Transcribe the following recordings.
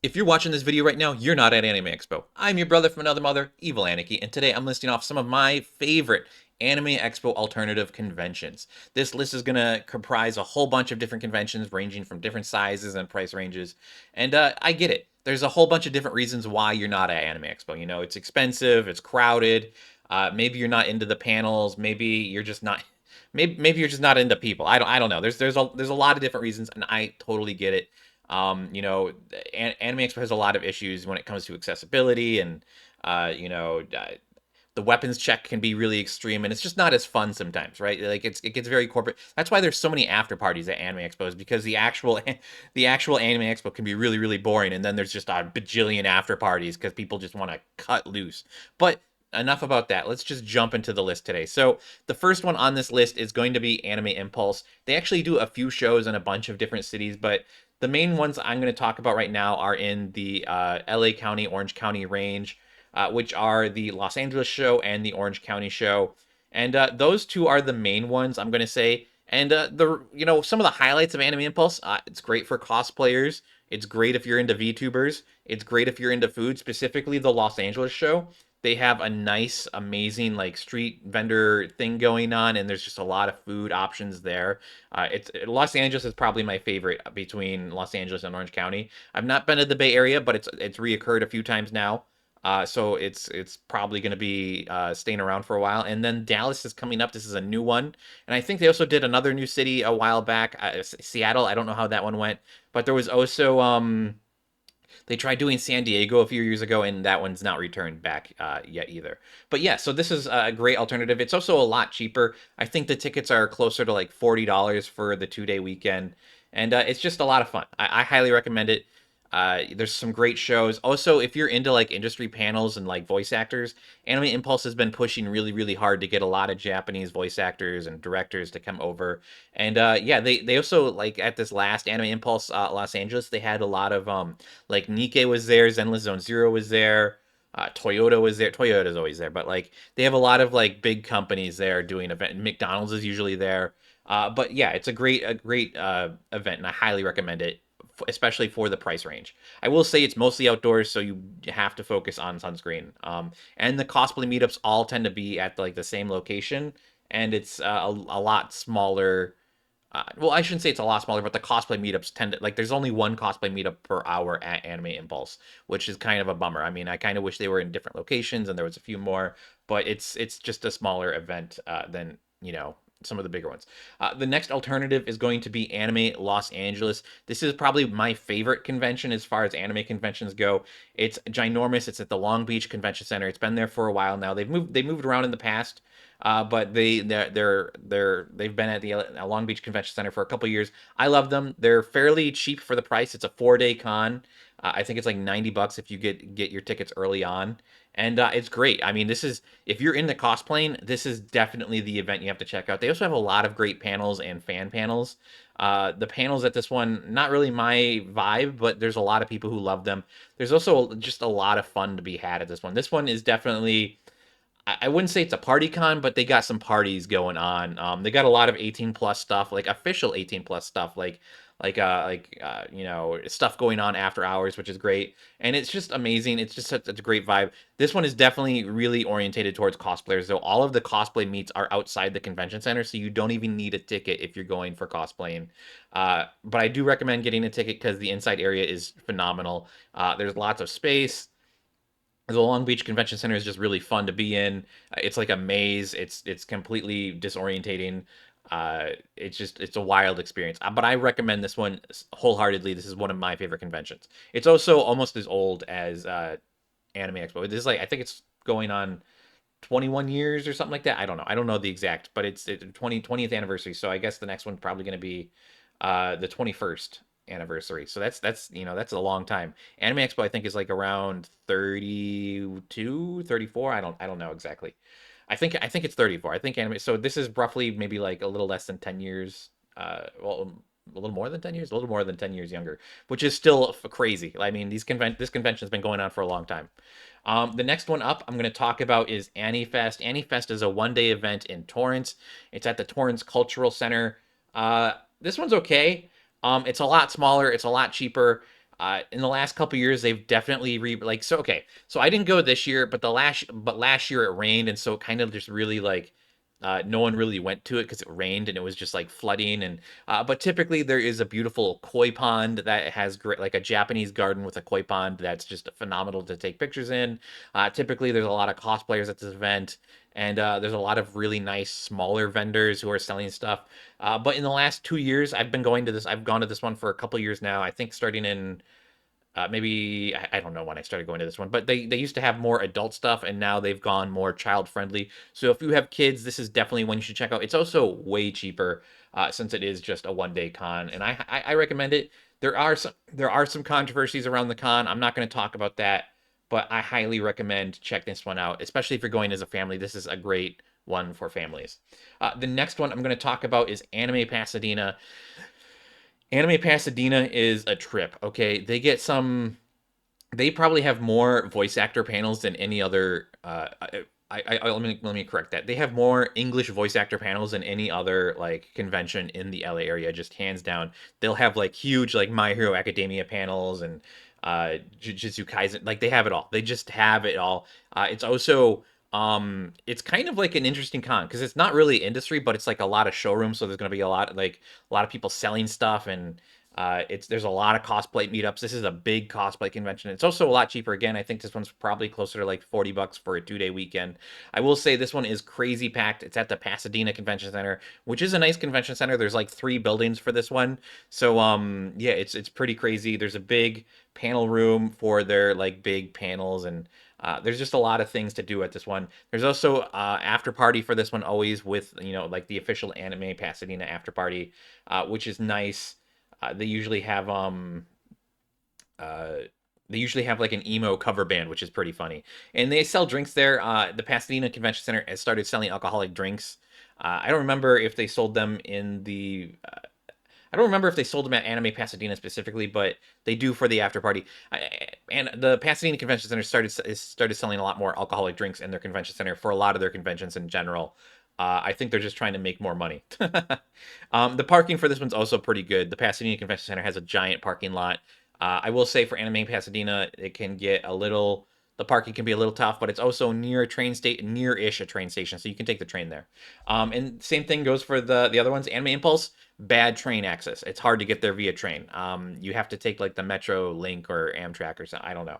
If you're watching this video right now, you're not at Anime Expo. I'm your brother from another mother, Evil Aniki, and today I'm listing off some of my favorite Anime Expo alternative conventions. This list is going to comprise a whole bunch of different conventions ranging from different sizes and price ranges, and I get it. There's a whole bunch of different reasons why you're not at Anime Expo. You know, it's expensive, it's crowded, maybe you're not into the panels, maybe you're just not maybe you're just not into people. I don't know. There's a lot of different reasons, and I totally get it. You know, Anime Expo has a lot of issues when it comes to accessibility, and you know, the weapons check can be really extreme, and it's just not as fun sometimes, right? Like it gets very corporate. That's why there's so many after parties at Anime Expos, because the actual Anime Expo can be really boring, and then there's just a bajillion after parties because people just want to cut loose. But enough about that. Let's just jump into the list today. So the first one on this list is going to be Anime Impulse. They actually do a few shows in a bunch of different cities, but the main ones I'm going to talk about right now are in the LA County, Orange County range, which are the Los Angeles show and the Orange County show. And those two are the main ones, I'm going to say. And some of the highlights of Anime Impulse, it's great for cosplayers. It's great if you're into VTubers. It's great if you're into food, specifically the Los Angeles show. They have a nice, amazing like street vendor thing going on, and there's just a lot of food options there. It's Los Angeles is probably my favorite between Los Angeles and Orange County. I've not been to the Bay Area, but it's reoccurred a few times now. So it's probably going to be staying around for a while. And then Dallas is coming up. This is a new one, and I think they also did another new city a while back, Seattle. I don't know how that one went, but there was also they tried doing San Diego a few years ago, and that one's not returned back yet either. But yeah, so this is a great alternative. It's also a lot cheaper. I think the tickets are closer to like $40 for the 2 day weekend, and it's just a lot of fun. I highly recommend it. There's some great shows. Also, if you're into like industry panels and like voice actors, Anime Impulse has been pushing really hard to get a lot of Japanese voice actors and directors to come over. And yeah, they also like at this last Anime Impulse Los Angeles, they had a lot of like Nikkei was there, Zenless Zone Zero was there. Toyota was there. Toyota's always there, but like they have a lot of like big companies there doing event. McDonald's is usually there. But yeah, it's a great event, and I highly recommend it, especially for the price range. I will say it's mostly outdoors, so you have to focus on sunscreen. And the cosplay meetups all tend to be at like the same location, and it's a lot smaller. Well, I shouldn't say it's a lot smaller, but the cosplay meetups tend to like there's only one cosplay meetup per hour at Anime Impulse, which is kind of a bummer. I mean, I kind of wish they were in different locations and there was a few more, but it's just a smaller event than some of the bigger ones. The next alternative is going to be Anime Los Angeles. This is probably my favorite convention as far as anime conventions go. It's ginormous. It's at the Long Beach Convention Center. It's been there for a while now. They moved around in the past, but they've been at the Long Beach Convention Center for a couple years. I love them. They're fairly cheap for the price. It's a 4 day con. I think it's like $90 if you get your tickets early on, and it's great. I mean, this is if you're into cosplaying, this is definitely the event you have to check out. They also have a lot of great panels and fan panels. The panels at this one, not really my vibe, but there's a lot of people who love them. There's also just a lot of fun to be had at this one. This one is definitely, I wouldn't say it's a party con, but they got some parties going on. They got a lot of 18 plus stuff, like official 18 plus stuff, stuff going on after hours, which is great, and it's just amazing. It's just such a great vibe. This one is definitely really orientated towards cosplayers, though. All of the cosplay meets are outside the convention center, so you don't even need a ticket if you're going for cosplaying. But I do recommend getting a ticket because the inside area is phenomenal. There's lots of space. The Long Beach Convention Center is just really fun to be in. It's like a maze. It's completely disorientating. It's a wild experience. But I recommend this one wholeheartedly. This is one of my favorite conventions. It's also almost as old as Anime Expo. This is like I think it's going on 21 years or something like that. I don't know. I don't know the exact, but it's 20th anniversary. So I guess the next one's probably going to be the 21st anniversary. So that's a long time. Anime Expo I think is like around 32, 34. I don't know exactly. I think it's 34. I think anime. So this is roughly maybe like a little less than 10 years. Well, a little more than 10 years, a little more than 10 years younger, which is still crazy. I mean, this convention's been going on for a long time. The next one up I'm going to talk about is AniFest. AniFest is a 1 day event in Torrance. It's at the Torrance Cultural Center. This one's okay. It's a lot smaller. It's a lot cheaper. In the last couple years, they've definitely like so. Okay, so I didn't go this year, but last year it rained, and so it kind of just really like no one really went to it because it rained and it was just like flooding. And but typically there is a beautiful koi pond that has great, like a Japanese garden with a koi pond that's just phenomenal to take pictures in. Typically there's a lot of cosplayers at this event. And there's a lot of really nice smaller vendors who are selling stuff. But in the last 2 years, I've been going to this. I've gone to this one for a couple years now. I think starting in maybe I don't know when I started going to this one, but they used to have more adult stuff, and now they've gone more child friendly. So if you have kids, this is definitely one you should check out. It's also way cheaper since it is just a 1 day con, and I recommend it. There are some controversies around the con. I'm not going to talk about that, but I highly recommend check this one out, especially if you're going as a family. This is a great one for families. The next one I'm going to talk about is Anime Pasadena. Anime Pasadena is a trip. Okay, they probably have more voice actor panels than any other. Let me correct that. They have more English voice actor panels than any other like convention in the LA area, just hands down. They'll have like huge like My Hero Academia panels and Jujutsu Kaisen. Like they have it all. They just have it all. It's also it's kind of like an interesting con because it's not really industry, but it's like a lot of showrooms. So there's going to be a lot of people selling stuff and it's there's a lot of cosplay meetups. This is a big cosplay convention. It's also a lot cheaper. Again, I think this one's probably closer to like $40 for a 2 day weekend. I will say this one is crazy packed. It's at the Pasadena Convention Center, which is a nice convention center. There's like 3 buildings for this one. So yeah, it's pretty crazy. There's a big panel room for their like big panels and there's just a lot of things to do at this one. There's also after party for this one, always with like the official Anime Pasadena after party, which is nice. They usually have uh, like an emo cover band, which is pretty funny. And they sell drinks there. The Pasadena Convention Center has started selling alcoholic drinks. I don't remember if they sold them in the I don't remember if they sold them at Anime Pasadena specifically, but they do for the after party. And the Pasadena Convention Center started selling a lot more alcoholic drinks in their convention center for a lot of their conventions in general. I think they're just trying to make more money. The parking for this one's also pretty good. The Pasadena Convention Center has a giant parking lot. I will say for Anime Pasadena, it can get a little. The parking can be a little tough, but it's also near a train state, near-ish a train station, so you can take the train there. And same thing goes for the other ones. Anime Impulse, bad train access. It's hard to get there via train. You have to take like the Metro Link or Amtrak or something. I don't know.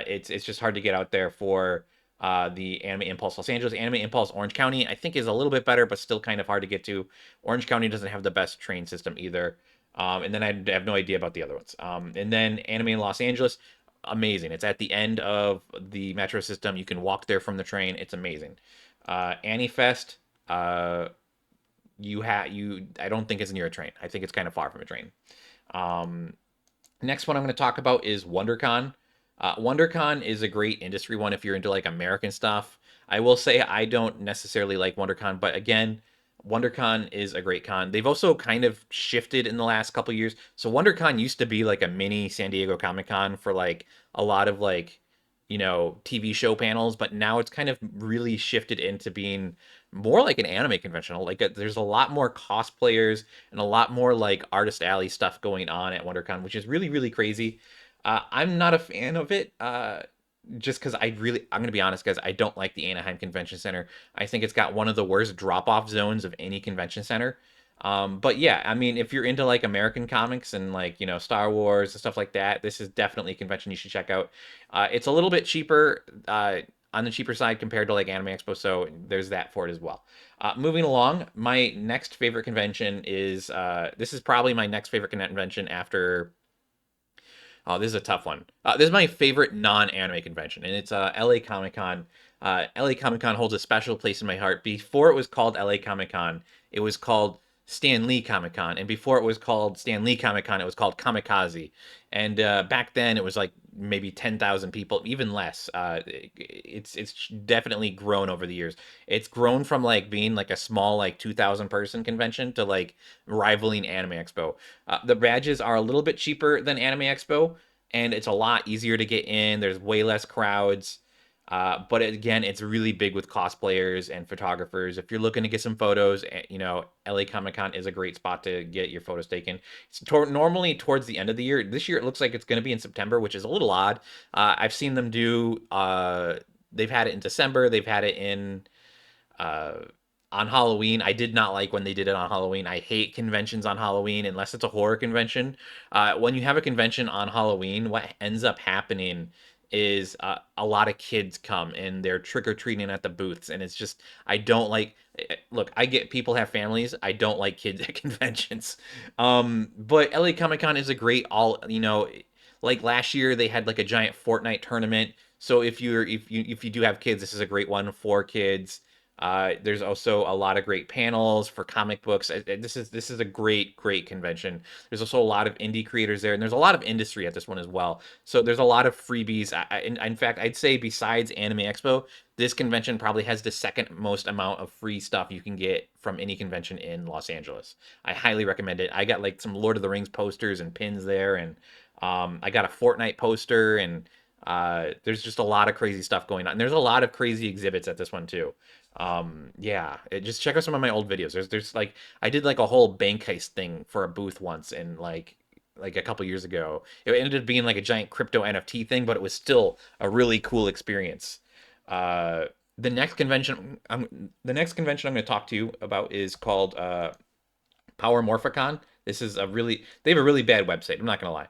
It's just hard to get out there for the Anime Impulse Los Angeles. Anime Impulse Orange County, I think, is a little bit better, but still kind of hard to get to. Orange County doesn't have the best train system either. And then I have no idea about the other ones. And then Anime in Los Angeles, amazing. It's at the end of the metro system. You can walk there from the train. It's amazing. Anifest, I don't think it's near a train. I think it's kind of far from a train. Um, Next one I'm going to talk about is WonderCon. WonderCon is a great industry one if you're into like American stuff. I will say I don't necessarily like WonderCon, but again, WonderCon is a great con. They've also kind of shifted in the last couple years. So WonderCon used to be like a mini San Diego Comic Con for like a lot of like TV show panels, but now it's kind of really shifted into being more like an anime conventional. Like there's a lot more cosplayers and a lot more like artist alley stuff going on at WonderCon, which is really really crazy. I'm not a fan of it. Just because I'm gonna be honest, guys, I don't like the Anaheim Convention Center. I think it's got one of the worst drop-off zones of any convention center. But yeah, I mean, if you're into like American comics and like Star Wars and stuff like that, this is definitely a convention you should check out. It's a little bit cheaper, on the cheaper side compared to like Anime Expo, so there's that for it as well. Moving along, my next favorite convention is this is probably my next favorite convention after. Oh, this is a tough one. This is my favorite non-anime convention, and it's LA Comic Con. LA Comic Con holds a special place in my heart. Before it was called LA Comic Con, it was called Stan Lee Comic Con, and before it was called Stan Lee Comic Con, it was called Kamikaze. And back then, it was like maybe 10,000 people, even less. It's definitely grown over the years. It's grown from like being like a small like 2,000 person convention to like rivaling Anime Expo. The badges are a little bit cheaper than Anime Expo, and it's a lot easier to get in. There's way less crowds. But again, it's really big with cosplayers and photographers. If you're looking to get some photos, LA Comic Con is a great spot to get your photos taken. It's normally towards the end of the year. This year, it looks like it's going to be in September, which is a little odd. I've seen them do. They've had it in December. They've had it in uh, on Halloween. I did not like when they did it on Halloween. I hate conventions on Halloween unless it's a horror convention. When you have a convention on Halloween, what ends up happening is a lot of kids come and they're trick or treating at the booths, and it's just I don't like. Look, I get people have families. I don't like kids at conventions. But LA Comic Con is a great like last year they had like a giant Fortnite tournament. So if you do have kids, this is a great one for kids. There's also a lot of great panels for comic books. This is a great convention. There's also a lot of indie creators there, and there's a lot of industry at this one as well. So there's a lot of freebies. In fact, I'd say besides Anime Expo, this convention probably has the second most amount of free stuff you can get from any convention in Los Angeles. I highly recommend it. I got like some Lord of the Rings posters and pins there, and I got a Fortnite poster, and there's just a lot of crazy stuff going on. And there's a lot of crazy exhibits at this one too. Yeah, just check out some of my old videos. There's like I did like a whole bank heist thing for a booth once, and like a couple years ago. It ended up being like a giant crypto NFT thing, but it was still a really cool experience. Uh, the next convention I'm going to talk to you about is called Power Morphicon. They have a really bad website. I'm not gonna lie.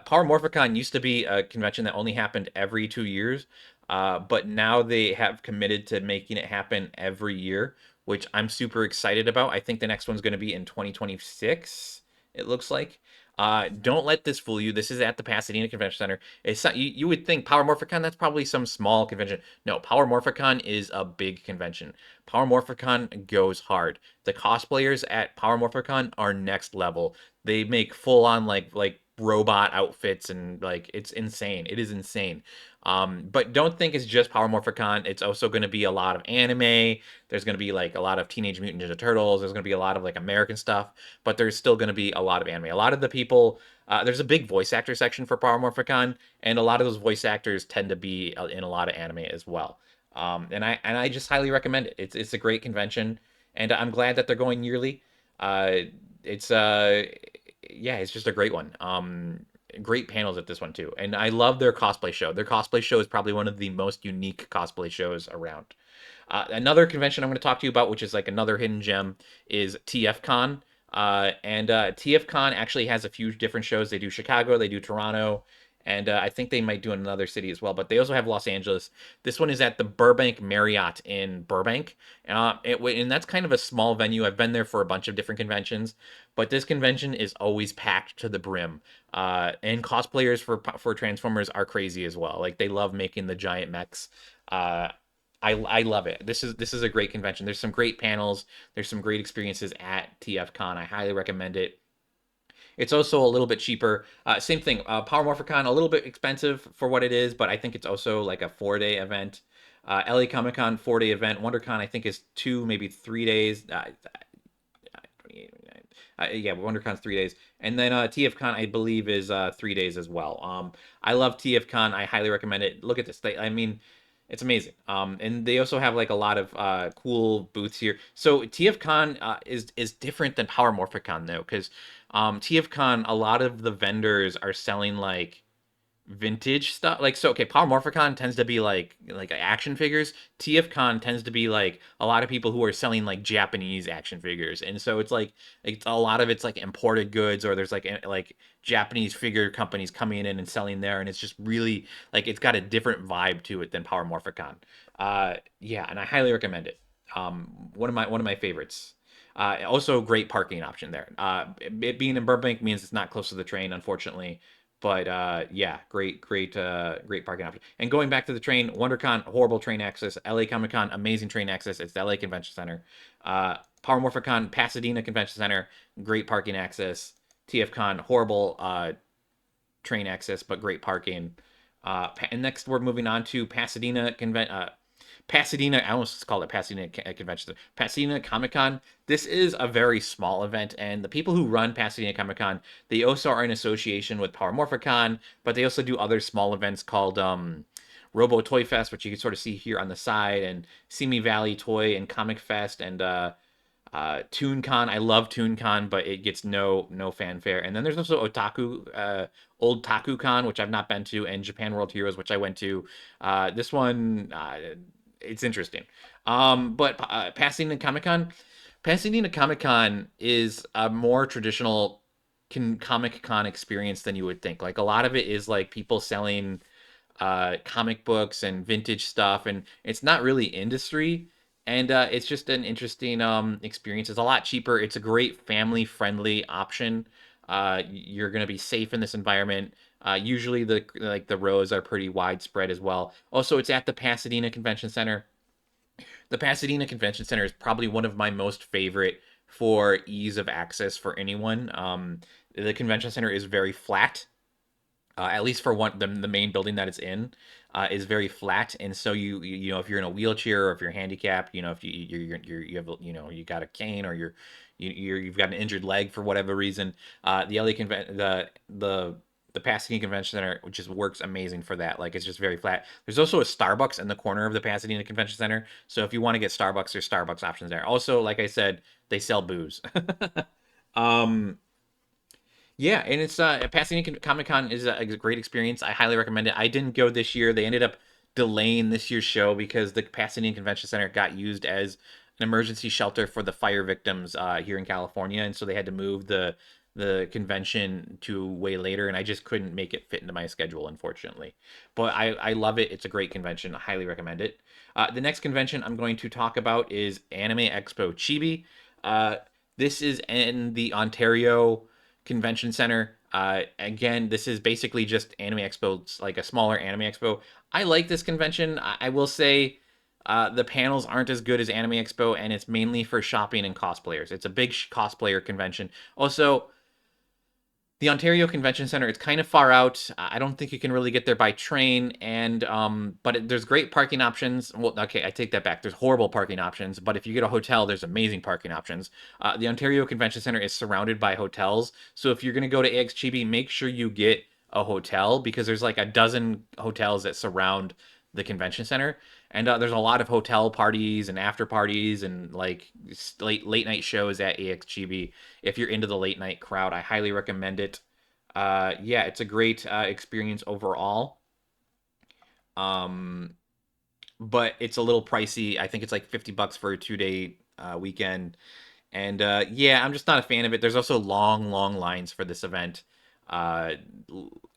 Power Morphicon used to be a convention that only happened every 2 years, but now they have committed to making it happen every year, which I'm super excited about. I think the next one's going to be in 2026. It looks like. Don't let this fool you. This is at the Pasadena Convention Center. It's not, you would think Power Morphicon, that's probably some small convention. No, Power Morphicon is a big convention. Power Morphicon goes hard. The cosplayers at Power Morphicon are next level. They make full on like robot outfits, and like it's insane. It is insane. But don't think it's just Power Morphicon. It's also going to be a lot of anime. There's going to be like a lot of Teenage Mutant Ninja Turtles. There's going to be a lot of like American stuff, but there's still going to be a lot of anime. A lot of the people, there's a big voice actor section for Power Morphicon, and a lot of those voice actors tend to be in a lot of anime as well. And I just highly recommend it. It's a great convention, and I'm glad that they're going yearly. It's Yeah, it's just a great one. Great panels at this one too, and I love their cosplay show. Their cosplay show is probably one of the most unique cosplay shows around. Another convention I'm going to talk to you about, which is like another hidden gem, is TFCon. And TFCon actually has a few different shows. They do Chicago, they do Toronto, and I think they might do another city as well. But they also have Los Angeles. This one is at the Burbank Marriott in Burbank, and that's kind of a small venue. I've been there for a bunch of different conventions, but this convention is always packed to the brim. And cosplayers for Transformers are crazy as well. Like they love making the giant mechs. Uh, I love it. This is a great convention. There's some great panels. There's some great experiences at TFCon. I highly recommend it. It's also a little bit cheaper. Same thing. Power Morphicon, a little bit expensive for what it is, but I think it's also like a 4-day event. LA Comic Con 4-day event. WonderCon I think is 2, maybe 3 days. Yeah, WonderCon's 3 days, and then TFCon I believe is 3 days as well. I love TFCon. I highly recommend it. Look at this. I mean, it's amazing. And they also have like a lot of cool booths here. So TFCon is different than Power Morphicon though, because TFCon a lot of the vendors are selling like vintage stuff. Like so, okay, Power Morphicon tends to be like action figures. TFCon tends to be like a lot of people who are selling like Japanese action figures, and so it's a lot of it's like imported goods, or there's like Japanese figure companies coming in and selling there, and it's just really like it's got a different vibe to it than Power Morphicon. Yeah, and I highly recommend it. One of my favorites. Also, great parking option there. It being in Burbank means it's not close to the train, unfortunately. But yeah, great parking option. And going back to the train, WonderCon, horrible train access. LA Comic Con, amazing train access. It's the LA Convention Center. Power Morphicon, Pasadena Convention Center, great parking access. TFCon, horrible train access, but great parking. And next, we're moving on to Pasadena, I almost called it Pasadena Convention. Pasadena Comic Con. This is a very small event, and the people who run Pasadena Comic Con, they also are in association with Power Morphicon, but they also do other small events called Robo Toy Fest, which you can sort of see here on the side, and Simi Valley Toy and Comic Fest, and ToonCon. I love ToonCon, but it gets no fanfare. And then there's also Old Taku Con, which I've not been to, and Japan World Heroes, which I went to. This one, it's interesting. But Pasadena Comic Con is a more traditional Comic Con experience than you would think. Like a lot of it is like people selling comic books and vintage stuff, and it's not really industry. And it's just an interesting experience. It's a lot cheaper. It's a great family friendly option. You're going to be safe in this environment. Usually the rows are pretty widespread as well. Also, it's at the Pasadena Convention Center. The Pasadena Convention Center is probably one of my most favorite for ease of access for anyone. The convention center is very flat, at least for the main building that it's in, is very flat, and so you know, if you're in a wheelchair or if you're handicapped, you know, if you have, you know, you got a cane, or you've got an injured leg for whatever reason, the LA convent the Pasadena Convention Center, which just works amazing for that. Like it's just very flat. There's also a Starbucks in the corner of the Pasadena Convention Center, so if you want to get Starbucks, there's Starbucks options there. Also, like I said, they sell booze. um, yeah, and it's Pasadena Comic Con is a great experience. I highly recommend it. I didn't go this year. They ended up delaying this year's show because the Pasadena Convention Center got used as an emergency shelter for the fire victims here in California, and so they had to move the convention to way later, and I just couldn't make it fit into my schedule, unfortunately. But I love it. It's a great convention. I highly recommend it. The next convention I'm going to talk about is Anime Expo Chibi. Uh, this is in the Ontario Convention Center. Again, this is basically just Anime Expo. It's like a smaller Anime Expo. I like this convention. I will say the panels aren't as good as Anime Expo, and it's mainly for shopping and cosplayers. It's a big cosplayer convention. Also, the Ontario Convention Center, it's kind of far out. I don't think you can really get there by train, and there's great parking options. Well, okay, I take that back. There's horrible parking options, but if you get a hotel, there's amazing parking options. The Ontario Convention Center is surrounded by hotels, so if you're gonna go to AX Chibi, make sure you get a hotel because there's like a dozen hotels that surround the convention center, and there's a lot of hotel parties and after parties and like late night shows at AX Chibi. If you're into the late night crowd, I highly recommend it. Yeah, it's a great experience overall. Um, but it's a little pricey. I think it's like $50 for a 2 day weekend. And yeah, I'm just not a fan of it. There's also long lines for this event. Uh,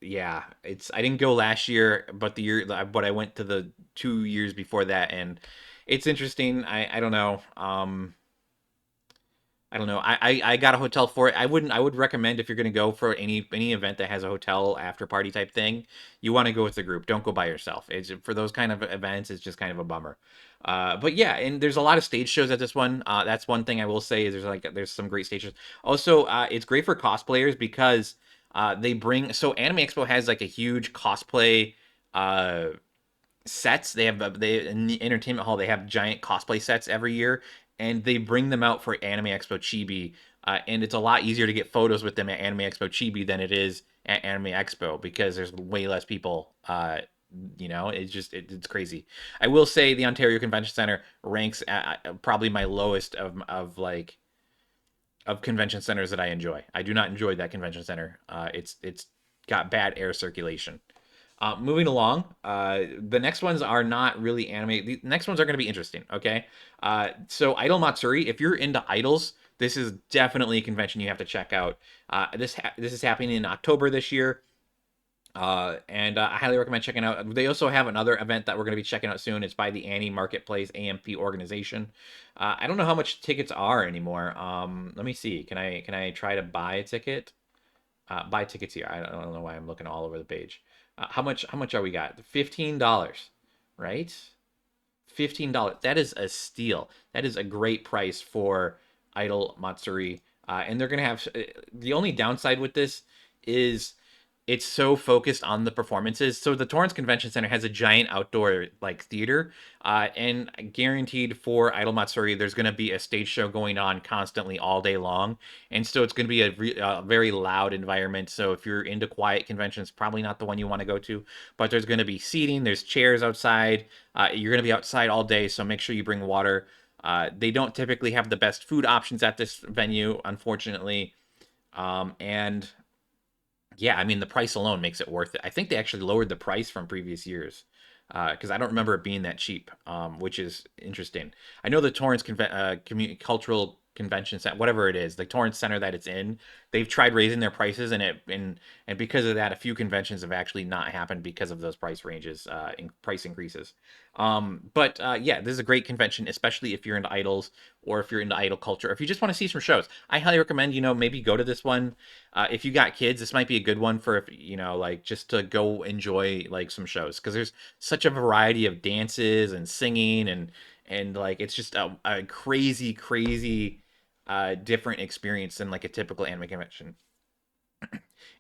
yeah, it's I didn't go last year, but I went to the 2 years before that, and it's interesting. I don't know. I don't know. I got a hotel for it. I would recommend if you're gonna go for any event that has a hotel after party type thing, you want to go with a group. Don't go by yourself. It's for those kind of events, it's just kind of a bummer. But yeah, and there's a lot of stage shows at this one. That's one thing I will say is there's some great stage shows. Also, it's great for cosplayers because they bring so Anime Expo has like a huge cosplay uh sets. They in the entertainment hall they have giant cosplay sets every year, and they bring them out for Anime Expo Chibi. And it's a lot easier to get photos with them at Anime Expo Chibi than it is at Anime Expo because there's way less people. You know, it's crazy. I will say the Ontario Convention Center ranks at probably my lowest of convention centers that I enjoy. I do not enjoy that convention center. It's got bad air circulation. Moving along, the next ones are not really anime. The next ones are going to be interesting. Okay, so Idol Matsuri. If you're into idols, this is definitely a convention you have to check out. This is happening in October this year, and I highly recommend checking out. They also have another event that we're going to be checking out soon. It's by the Annie Marketplace AMP organization. I don't know how much tickets are anymore. Let me see. Can I try to buy a ticket? Buy tickets here. I don't know why I'm looking all over the page. How much are we got? $15, right? $15. That is a steal. That is a great price for Idol Matsuri. And they're gonna have the only downside with this is it's so focused on the performances. So the Torrance Convention Center has a giant outdoor like theater, and guaranteed for Idol Matsuri, there's going to be a stage show going on constantly all day long, and so it's going to be a very loud environment. So if you're into quiet conventions, probably not the one you want to go to. But there's going to be seating, there's chairs outside. You're going to be outside all day, so make sure you bring water. They don't typically have the best food options at this venue, unfortunately. And yeah, I mean, the price alone makes it worth it. I think they actually lowered the price from previous years because I don't remember it being that cheap, which is interesting. I know the Community Cultural Convention Center, whatever it is, the Torrance Center that it's in, they've tried raising their prices, and because of that, a few conventions have actually not happened because of those price ranges, price increases. But yeah, this is a great convention, especially if you're into idols or if you're into idol culture, or if you just want to see some shows. I highly recommend, maybe go to this one. If you got kids, this might be a good one for, if like just to go enjoy like some shows, because there's such a variety of dances and singing, and like it's just a crazy, crazy different experience than like a typical anime convention.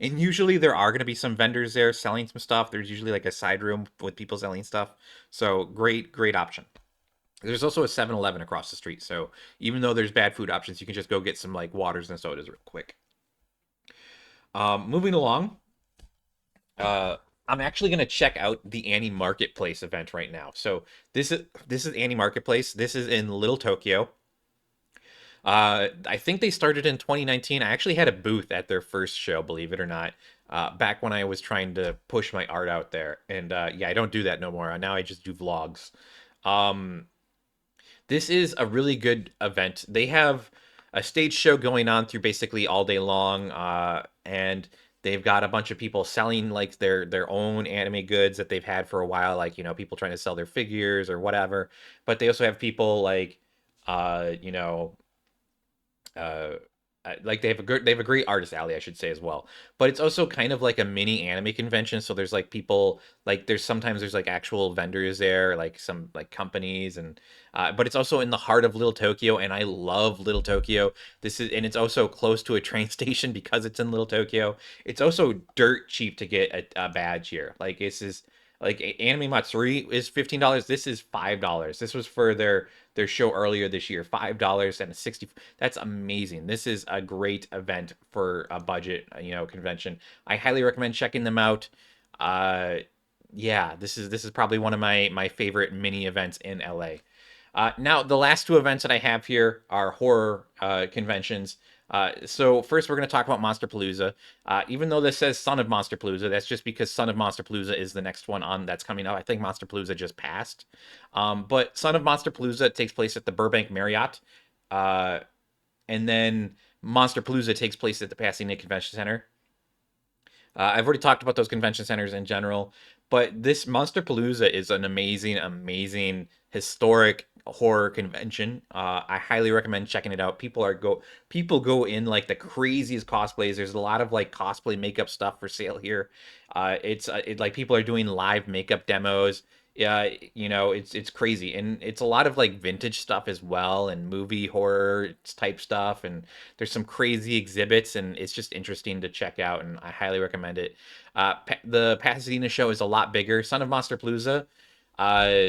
And usually there are going to be some vendors there selling some stuff. There's usually like a side room with people selling stuff. So great, great option. There's also a 7-Eleven across the street. So even though there's bad food options, you can just go get some like waters and sodas real quick. Moving along, I'm actually going to check out the Annie Marketplace event right now. So this is Annie Marketplace. This is in Little Tokyo. I think they started in 2019. I actually had a booth at their first show, believe it or not, back when I was trying to push my art out there. And yeah, I don't do that no more. Now I just do vlogs. Um, this is a really good event. They have a stage show going on through basically all day long, and they've got a bunch of people selling like their own anime goods that they've had for a while, like people trying to sell their figures or whatever. But they also have people like, uh, you know, uh, like they have a great artist alley, I should say, as well. But it's also kind of like a mini anime convention. So there's like people like there's like actual vendors there, like some like companies, and but it's also in the heart of Little Tokyo, and I love Little Tokyo. And it's also close to a train station because it's in Little Tokyo. It's also dirt cheap to get a badge here. Like this is like Anime Matsuri is $15. This is $5. This was for their show earlier this year. $5 and 60. That's amazing. This is a great event for a budget, convention. I highly recommend checking them out. Uh, yeah, this is probably one of my favorite mini events in LA. Now, the last two events that I have here are horror conventions. So first, we're going to talk about Monsterpalooza. Even though this says Son of Monsterpalooza, that's just because Son of Monsterpalooza is the next one on that's coming up. I think Monsterpalooza just passed. But Son of Monsterpalooza takes place at the Burbank Marriott. Uh, and then Monsterpalooza takes place at the Pasadena Convention Center. I've already talked about those convention centers in general, but this Monsterpalooza is an amazing, amazing historic horror convention. I highly recommend checking it out. People go in like the craziest cosplays. There's a lot of like cosplay makeup stuff for sale here. It's like people are doing live makeup demos. Yeah, it's crazy, and it's a lot of like vintage stuff as well, and movie horror type stuff, and there's some crazy exhibits, and it's just interesting to check out, and I highly recommend it. The Pasadena show is a lot bigger. Son of Monsterpalooza uh,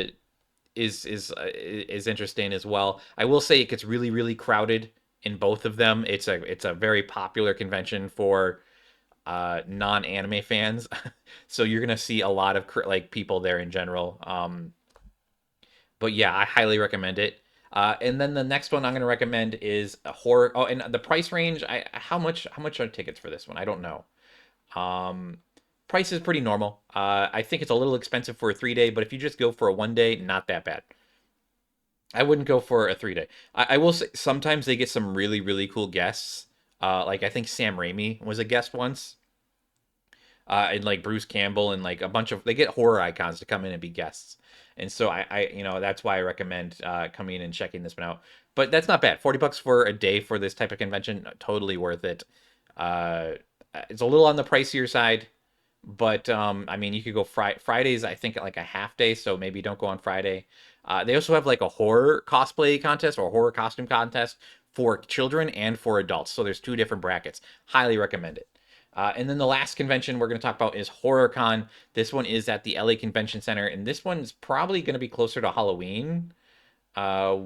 is interesting as well. I will say it gets really really crowded in both of them. It's a very popular convention for non-anime fans, so you're gonna see a lot of like people there in general. But yeah, I highly recommend it. And then the next one I'm going to recommend is a horror. Oh, and the price range. How much are tickets for this one? I don't know. Um, Price is pretty normal. I think it's a little expensive for a 3 day, but if you just go for a 1 day, not that bad. I wouldn't go for a 3 day. I will say sometimes they get some really really cool guests. Like I think Sam Raimi was a guest once, and like Bruce Campbell and like a bunch of they get horror icons to come in and be guests. And so that's why I recommend coming in and checking this one out. But that's not bad. $40 for a day for this type of convention, totally worth it. Uh, it's a little on the pricier side, but I mean, you could go Fridays. I think like a half day, so maybe don't go on Friday. They also have like a horror cosplay contest or a horror costume contest for children and for adults. So there's two different brackets. Highly recommend it. And then the last convention we're going to talk about is HorrorCon. This one is at the LA Convention Center, and this one's probably going to be closer to Halloween. Uh,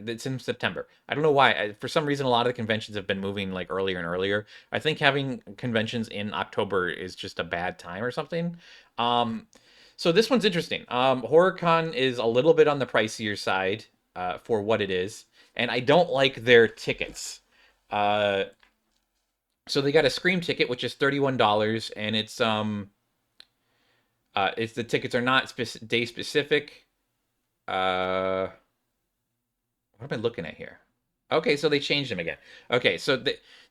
it's in September. I don't know why. For some reason, a lot of the conventions have been moving like earlier and earlier. I think having conventions in October is just a bad time or something. Um, so this one's interesting. HorrorCon is a little bit on the pricier side for what it is, and I don't like their tickets. Uh, so they got a Scream ticket, which is $31, and it's the tickets are not day specific. Uh, what am I looking at here? Okay, so they changed them again. Okay, so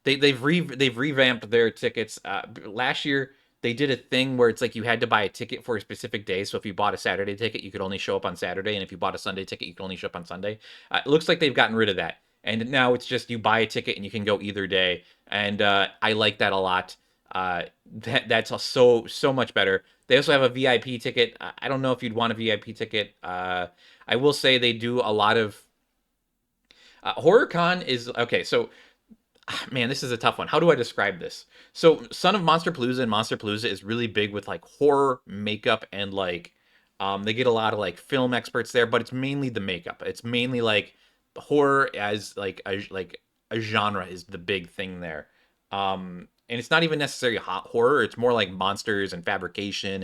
they've revamped their tickets. Last year they did a thing where it's like you had to buy a ticket for a specific day. So if you bought a Saturday ticket, you could only show up on Saturday, and if you bought a Sunday ticket, you could only show up on Sunday. It looks like they've gotten rid of that, and now it's just you buy a ticket and you can go either day. And I like that a lot. That's so much better. They also have a VIP ticket. I don't know if you'd want a VIP ticket. I will say they do a lot of HorrorCon is okay. So, man, this is a tough one. How do I describe this? So, Son of Monsterpalooza and Monsterpalooza is really big with like horror makeup and like they get a lot of like film experts there, but it's mainly the makeup. It's mainly like horror as like a genre is the big thing there. And it's not even necessarily hot horror. It's more like monsters and fabrication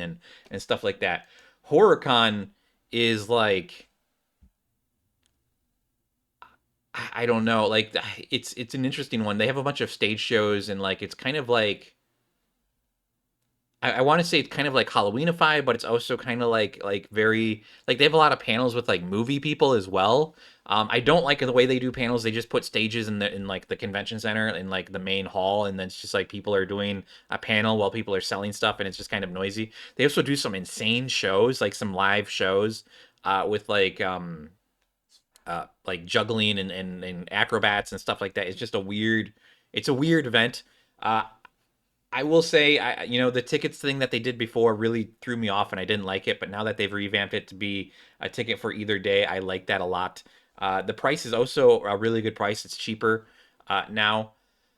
and stuff like that. HorrorCon is like I don't know. Like it's an interesting one. They have a bunch of stage shows and like it's kind of like I want to say it's kind of like Halloweenify, but it's also kind of like very like they have a lot of panels with like movie people as well. I don't like the way they do panels. They just put stages in like the convention center in like the main hall, and then it's just like people are doing a panel while people are selling stuff, and it's just kind of noisy. They also do some insane shows, like some live shows, with like juggling and acrobats and stuff like that. It's a weird event. Uh, I will say, the tickets thing that they did before really threw me off, and I didn't like it. But now that they've revamped it to be a ticket for either day, I like that a lot. The price is also a really good price. It's cheaper now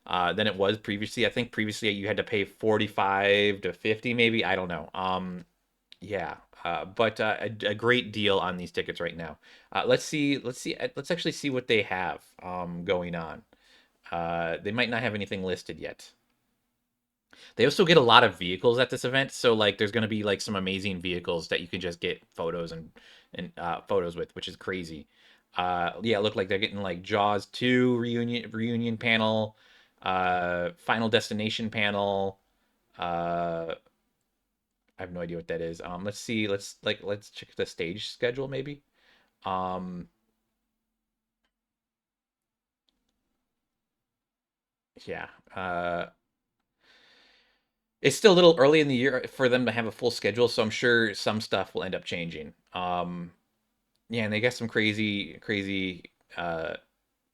than it was previously. I think previously you had to pay 45 to 50, maybe. I don't know. Yeah, but a great deal on these tickets right now. Let's actually see what they have going on. They might not have anything listed yet. They also get a lot of vehicles at this event, so like there's gonna be like some amazing vehicles that you can just get photos and photos with, which is crazy. Yeah, look like they're getting like Jaws 2 reunion panel, Final Destination panel. I have no idea what that is. Let's see. Let's check the stage schedule maybe. Um, yeah. It's still a little early in the year for them to have a full schedule, so I'm sure some stuff will end up changing. Yeah, and they got some crazy.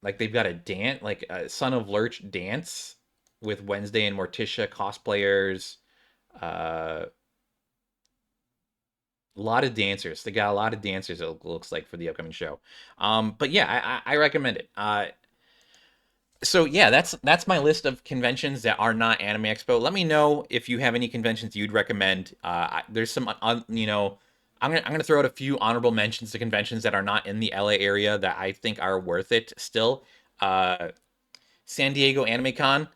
Like they've got a dance, like a Son of Lurch dance with Wednesday and Morticia cosplayers. Uh, a lot of dancers. They got a lot of dancers. It looks like for the upcoming show. But yeah, I recommend it. So yeah, that's my list of conventions that are not Anime Expo. Let me know if you have any conventions you'd recommend. There's some, I'm gonna throw out a few honorable mentions to conventions that are not in the LA area that I think are worth it still. Uh, San Diego Anime Con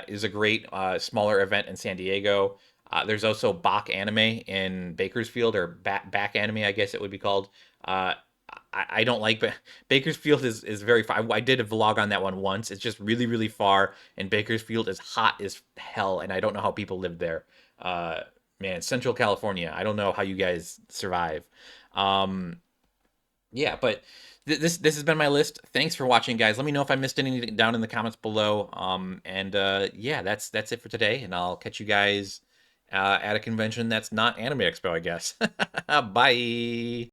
is a great smaller event in San Diego. There's also Bach Anime in Bakersfield, or Back Anime, I guess it would be called. Uh, I don't like, but Bakersfield is very far. I did a vlog on that one once. It's just really far, and Bakersfield is hot as hell, and I don't know how people live there. Uh, Man, Central California. I don't know how you guys survive. Um, yeah, but this has been my list. Thanks for watching, guys. Let me know if I missed anything down in the comments below. And yeah, that's it for today, and I'll catch you guys at a convention that's not Anime Expo, I guess. Bye.